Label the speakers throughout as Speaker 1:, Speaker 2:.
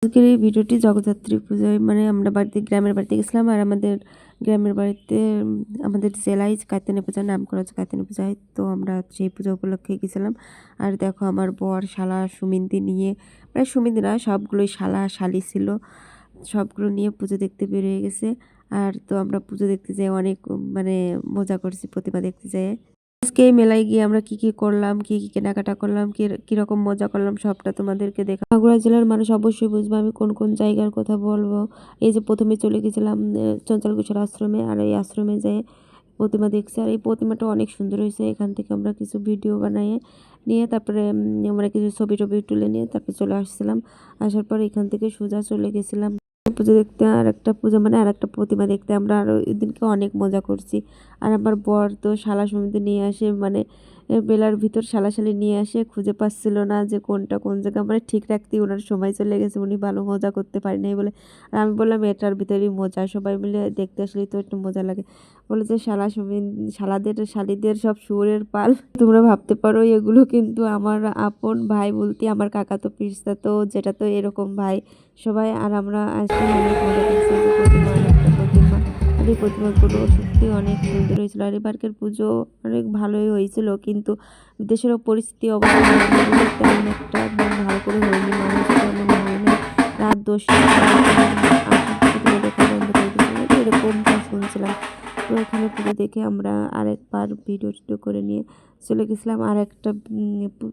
Speaker 1: আজকের এই ভিডিওটি জগদ্ধাত্রী পুজোয় মানে আমরা গ্রামের বাড়িতে গেছিলাম। আর আমাদের গ্রামের বাড়িতে আমাদের জেলায় কাত্যায়নী পূজার নাম করা হচ্ছে কাত্যায়নী পূজায়। তো আমরা সেই পূজা উপলক্ষে গেছিলাম। আর দেখো আমার বর শালা সুমিন্দি নিয়ে, মানে সুমিন্দি না, সবগুলোই শালা শালি ছিল, সবগুলো নিয়ে পুজো দেখতে বেরিয়ে গেছে। আর তো আমরা পুজো দেখতে যাই অনেক মানে মজা করছি প্রতিমা দেখতে যাই। আজকে এই মেলায় গিয়ে আমরা কি কি করলাম, কি কি কেনাকাটা করলাম, কিরকম মজা করলাম, সবটা তোমাদেরকে দেখা। মাগুরা জেলার মানুষ অবশ্যই বুঝবে আমি কোন কোন জায়গার কথা বলবো। এই যে প্রথমে চলে গেছিলাম চঞ্চল কিশোর আশ্রমে, আর এই আশ্রমে যেয়ে প্রতিমা দেখছি। আর এই প্রতিমাটা অনেক সুন্দর হয়েছে। এখান থেকে আমরা কিছু ভিডিও বানিয়ে নিয়ে তারপরে আমরা কিছু ছবি টবি তুলে নিয়ে তারপরে চলে আসছিলাম। আসার পর এখান থেকে সোজা চলে গেছিলাম পুজো দেখতে, আর একটা পুজো মানে আর একটা প্রতিমা দেখতে। আমরা আরও ওই দিনকে অনেক মজা করছি। আর আমার বর তো শালা সমিতি নিয়ে আসে, মানে বেলার ভিতর শালাশালি নিয়ে আসে, খুঁজে পাচ্ছিল না যে কোনটা কোন জায়গা, মানে ঠিক রাখতেই ওনার সময় চলে গেছে, উনি ভালো মজা করতে পারি নাই বলে। আর আমি বললাম এটার ভিতরেই মজা, সবাই মিলে দেখতে আসলেই তো একটু মজা লাগে। বলে যে শালিদের সব শুয়োরের পাল। তোমরা ভাবতে পারো এগুলো কিন্তু আমার আপন ভাই বলতে আমার কাকা তো পিস্তা তো যেটা তো এরকম ভাই সবাই। আর আমরা আজকে অনেক মজা করছি। যে প্রতিমা আর একটা প্রতিমা, আর এই প্রতিমাগুলো সত্যি অনেক সুন্দর হয়েছিল। আর এবারকার পুজো অনেক ভালোই হয়েছিল, কিন্তু দেশেরও পরিস্থিতি অবস্থা তেমন একটা ভালো করে হয়নি, মানুষ তেমন হয়নি। রাত 10টা দেখা বন্ধ করে দিয়েছিল, এরকমটা শুনছিলাম। তো এখানে পুজো দেখে আমরা আরেকবার ভিডিও টিডিও করে নিয়ে চলে গেছিলাম আর একটা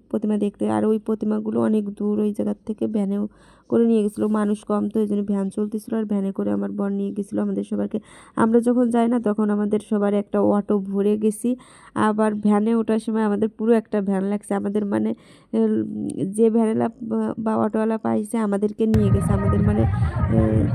Speaker 1: প্রতিমা দেখতে। আর ওই প্রতিমাগুলো অনেক দূর, ওই জায়গার থেকে ভ্যানেও করে নিয়ে গেছিলো, মানুষ কম তো এই জন্য ভ্যান চলতেছিলো, আর ভ্যানে করে আমার বর নিয়ে গেছিলো আমাদের সবাইকে। আমরা যখন যাই না তখন আমাদের সবার একটা অটো ভরে গেছি, আবার ভ্যানে ওঠার সময় আমাদের পুরো একটা ভ্যান লাগছে আমাদের, মানে যে ভ্যানেলা বা অটোওয়ালা পাইছে আমাদেরকে নিয়ে গেছে, আমাদের মানে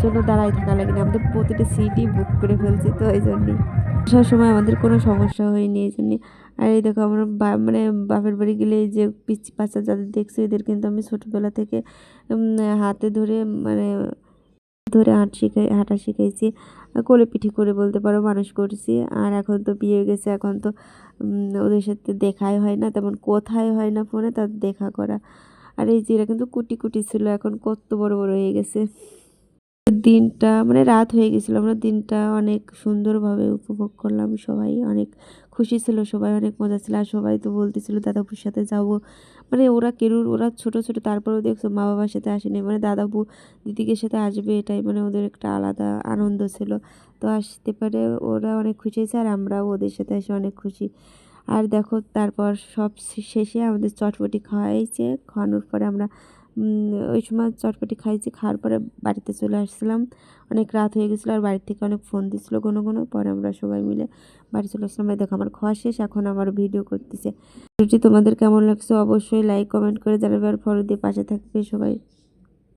Speaker 1: জন্য দাঁড়ায় থাকা লাগেনি, আমাদের প্রতিটা সিটই বুক করে ফেলছি। তো এই জন্যই আসার সময় আমাদের কোনো সমস্যা হয়নি এই জন্যে। আর এই দেখো আমরা মানে বাপের বাড়ি গেলে এই যে পিচ্ছি বাচ্চা যাদের দেখছি এদের কিন্তু আমি ছোটোবেলা থেকে হাতে ধরে মানে ধরে হাঁটা শিখাইছি, কোলে পিঠি করে বলতে পারো মানুষ করছি। আর এখন তো বিয়ে হয়ে গেছে, এখন তো ওদের সাথে দেখাই হয় না তেমন, কোথায় হয় না ফোনে তার দেখা করা। আর এই যে এরা কিন্তু কুটি কুটি ছিল, এখন কত বড় বড় হয়ে গেছে। দিনটা মানে রাত হয়ে গেছিল, আমরা দিনটা অনেক সুন্দরভাবে উপভোগ করলাম, সবাই অনেক খুশি ছিল, সবাই অনেক মজা ছিল। আর সবাই তো বলতেছিল দাদাবুর সাথে যাবো, মানে ওরা ছোট ছোট, তারপরেও দেখছো মা বাবার সাথে আসেনি, মানে দাদাবু দিদিকের সাথে আসবে এটাই মানে ওদের একটা আলাদা আনন্দ ছিল। তো আসতে পারে ওরা অনেক খুশি হয়েছে, আর আমরাও ওদের সাথে এসে অনেক খুশি। আর দেখো তারপর সব শেষে আমাদের চটপটি খাওয়াইছে, খাওয়ানোর পরে আমরা ওই সময় চটপটি খাইছি, খাওয়ার পরে বাড়িতে চলে আসছিলাম। অনেক রাত হয়ে গেছিলো, আর বাড়ি থেকে অনেক ফোন দিচ্ছিলো কোনো কোনো, পরে আমরা সবাই মিলে বাড়ি চলে আসলাম। দেখো আমার খাওয়া শেষ, এখন আমার ভিডিও করতেছে। ভিডিওটি তোমাদের কেমন লাগছে অবশ্যই লাইক কমেন্ট করে জানাবে, আর ফলো দিয়ে পাশে থাকবে সবাই।